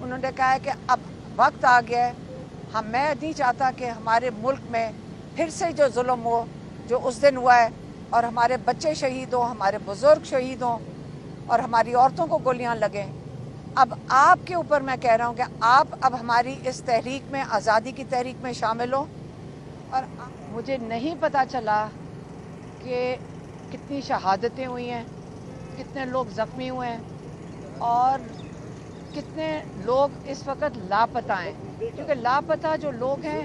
انہوں نے کہا ہے کہ اب وقت آ گیا ہے، میں نہیں چاہتا کہ ہمارے ملک میں پھر سے جو ظلم ہو جو اس دن ہوا ہے، اور ہمارے بچے شہید ہوں، ہمارے بزرگ شہید ہوں، اور ہماری عورتوں کو گولیاں لگیں۔ اب آپ کے اوپر میں کہہ رہا ہوں کہ آپ اب ہماری اس تحریک میں، آزادی کی تحریک میں شامل ہوں۔ اور مجھے نہیں پتہ چلا کہ کتنی شہادتیں ہوئی ہیں، کتنے لوگ زخمی ہوئے ہیں، اور کتنے لوگ اس وقت لاپتہ ہیں، کیونکہ لاپتہ جو لوگ ہیں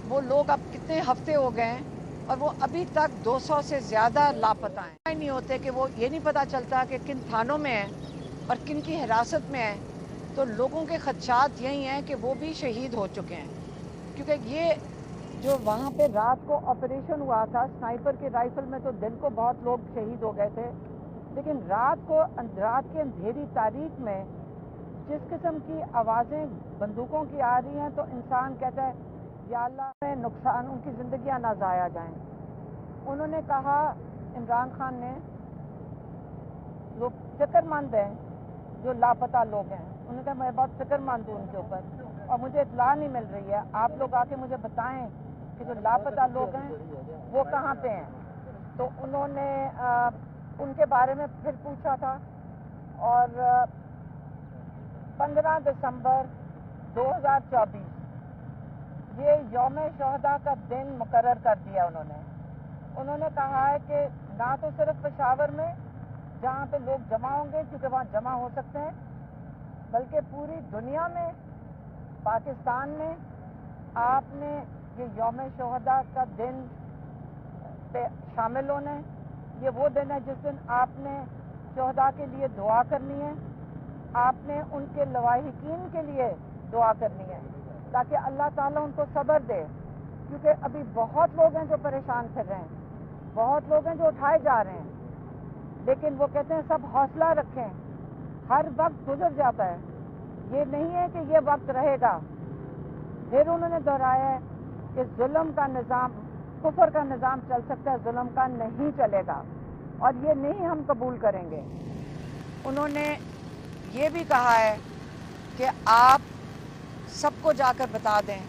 وہ لوگ اب کتنے ہفتے ہو گئے ہیں اور وہ ابھی تک 200 سے زیادہ لاپتہ ہیں۔ نہیں ہوتے کہ وہ یہ نہیں پتہ چلتا کہ کن تھانوں میں ہیں اور کن کی حراست میں ہیں، تو لوگوں کے خدشات یہی ہیں کہ وہ بھی شہید ہو چکے ہیں، کیونکہ یہ جو وہاں پہ رات کو آپریشن ہوا تھا سنائپر کے رائفل میں، تو دن کو بہت لوگ شہید ہو گئے تھے، لیکن رات کے اندھیری تاریک میں جس قسم کی آوازیں بندوقوں کی آ رہی ہیں، تو انسان کہتا ہے یا اللہ میں نقصان، ان کی زندگیاں نہ ضائع جائیں۔ انہوں نے کہا، عمران خان نے، جو فکر مند ہیں، جو لاپتہ لوگ ہیں، انہوں نے کہا میں بہت فکر مند ہوں ان کے اوپر، اور مجھے اطلاع نہیں مل رہی ہے، آپ لوگ آ کے مجھے بتائیں کہ جو لاپتہ لوگ ہیں وہ کہاں پہ ہیں۔ تو انہوں نے ان کے بارے میں پھر پوچھا تھا، اور 15 دسمبر 2024 یہ یوم شہداء کا دن مقرر کر دیا انہوں نے کہا ہے کہ نہ تو صرف پشاور میں جہاں پہ لوگ جمع ہوں گے کیونکہ وہاں جمع ہو سکتے ہیں، بلکہ پوری دنیا میں، پاکستان میں آپ نے یہ یوم شہداء کا دن پہ شامل ہونا ہے۔ یہ وہ دن ہے جس دن آپ نے شہداء کے لیے دعا کرنی ہے، آپ نے ان کے لواحقین کے لیے دعا کرنی ہے تاکہ اللہ تعالیٰ ان کو صبر دے، کیونکہ ابھی بہت لوگ ہیں جو پریشان پھر رہے ہیں، بہت لوگ ہیں جو اٹھائے جا رہے ہیں، لیکن وہ کہتے ہیں سب حوصلہ رکھیں، ہر وقت گزر جاتا ہے، یہ نہیں ہے کہ یہ وقت رہے گا۔ پھر انہوں نے دہرایا ہے کہ ظلم کا نظام، کفر کا نظام چل سکتا ہے، ظلم کا نہیں چلے گا، اور یہ نہیں ہم قبول کریں گے۔ انہوں نے یہ بھی کہا ہے کہ آپ سب کو جا کر بتا دیں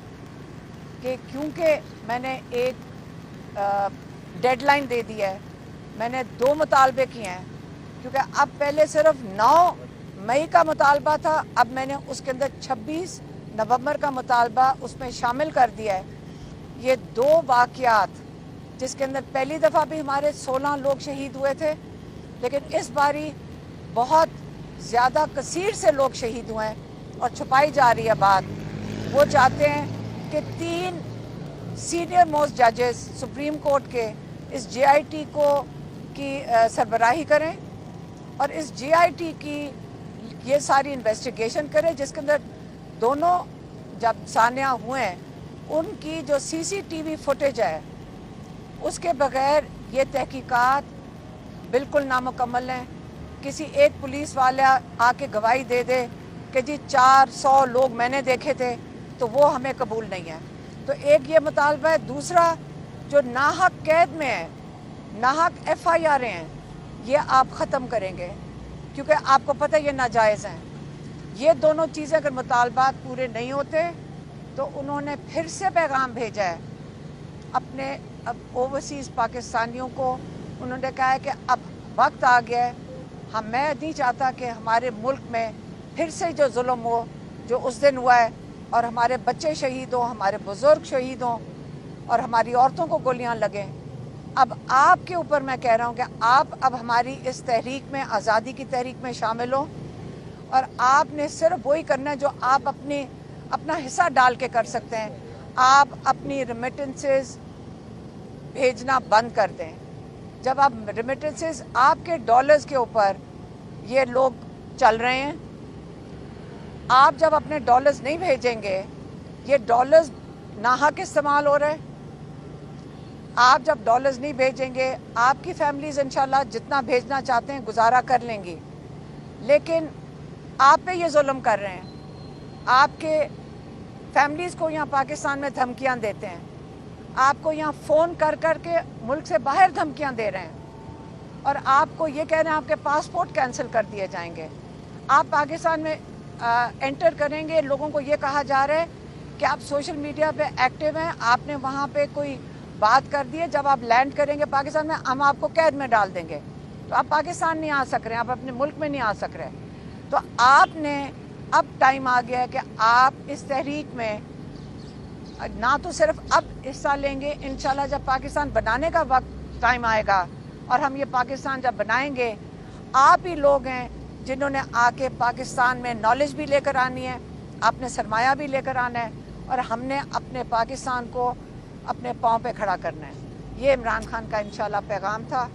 کہ کیونکہ میں نے ایک ڈیڈ لائن دے دی ہے، میں نے 2 مطالبے کیے ہیں، کیونکہ اب پہلے صرف 9 مئی کا مطالبہ تھا، اب میں نے اس کے اندر 26 نومبر کا مطالبہ اس میں شامل کر دیا ہے۔ یہ 2 واقعات جس کے اندر پہلی دفعہ بھی ہمارے 16 لوگ شہید ہوئے تھے، لیکن اس باری بہت زیادہ کثیر سے لوگ شہید ہوئے ہیں اور چھپائی جا رہی ہے بات۔ وہ چاہتے ہیں کہ 3 سینئر موسٹ ججز سپریم کورٹ کے اس جے آئی ٹی کی سربراہی کریں، اور اس جے آئی ٹی کی یہ ساری انویسٹیگیشن کریں، جس کے اندر دونوں جب سانحہ ہوئے ہیں ان کی جو سی سی ٹی وی فوٹیج ہے اس کے بغیر یہ تحقیقات بالکل نامکمل ہیں۔ کسی ایک پولیس والا آ کے گواہی دے دے کہ جی 400 لوگ میں نے دیکھے تھے، تو وہ ہمیں قبول نہیں ہے۔ تو ایک یہ مطالبہ ہے۔ دوسرا، جو ناحق قید میں ہے، ناحق ایف آئی آر ہیں، یہ آپ ختم کریں گے، کیونکہ آپ کو پتہ یہ ناجائز ہیں۔ یہ دونوں چیزیں اگر مطالبات پورے نہیں ہوتے تو انہوں نے پھر سے پیغام بھیجا ہے اپنے اوورسیز پاکستانیوں کو۔ انہوں نے کہا ہے کہ اب وقت آ گیا ہے، میں نہیں چاہتا کہ ہمارے ملک میں پھر سے جو ظلم ہو جو اس دن ہوا ہے، اور ہمارے بچے شہید ہوں، ہمارے بزرگ شہید ہوں، اور ہماری عورتوں کو گولیاں لگیں۔ اب آپ کے اوپر میں کہہ رہا ہوں کہ آپ اب ہماری اس تحریک میں، آزادی کی تحریک میں شامل ہوں، اور آپ نے صرف وہی کرنا ہے جو آپ اپنا حصہ ڈال کے کر سکتے ہیں۔ آپ اپنی ریمیٹنسز بھیجنا بند کر دیں۔ جب آپ ریمیٹنسز، آپ کے ڈالرز کے اوپر یہ لوگ چل رہے ہیں، آپ جب اپنے ڈالرز نہیں بھیجیں گے، یہ ڈالرز ناحق استعمال ہو رہے ہیں۔ آپ جب ڈالرز نہیں بھیجیں گے، آپ کی فیملیز انشاءاللہ جتنا بھیجنا چاہتے ہیں گزارا کر لیں گی، لیکن آپ پہ یہ ظلم کر رہے ہیں۔ آپ کے فیملیز کو یہاں پاکستان میں دھمکیاں دیتے ہیں، آپ کو یہاں فون کر کر کے ملک سے باہر دھمکیاں دے رہے ہیں، اور آپ کو یہ کہہ رہے ہیں آپ کے پاسپورٹ کینسل کر دیے جائیں گے۔ آپ پاکستان میں انٹر کریں گے لوگوں کو یہ کہا جا رہا ہے کہ آپ سوشل میڈیا پہ ایکٹیو ہیں، آپ نے وہاں پہ کوئی بات کر دی ہے، جب آپ لینڈ کریں گے پاکستان میں ہم آپ کو قید میں ڈال دیں گے، تو آپ پاکستان نہیں آ سک رہے ہیں، آپ اپنے ملک میں نہیں آ سک رہے. تو آپ نے اب ٹائم آ گیا ہے کہ آپ اس تحریک میں نہ تو صرف اب حصہ لیں گے، انشاءاللہ جب پاکستان بنانے کا وقت ٹائم آئے گا اور ہم یہ پاکستان جب بنائیں گے، آپ ہی لوگ ہیں جنہوں نے آ کے پاکستان میں نالج بھی لے کر آنی ہے، آپ نے سرمایہ بھی لے کر آنا ہے، اور ہم نے اپنے پاکستان کو اپنے پاؤں پہ کھڑا کرنا ہے. یہ عمران خان کا انشاءاللہ پیغام تھا.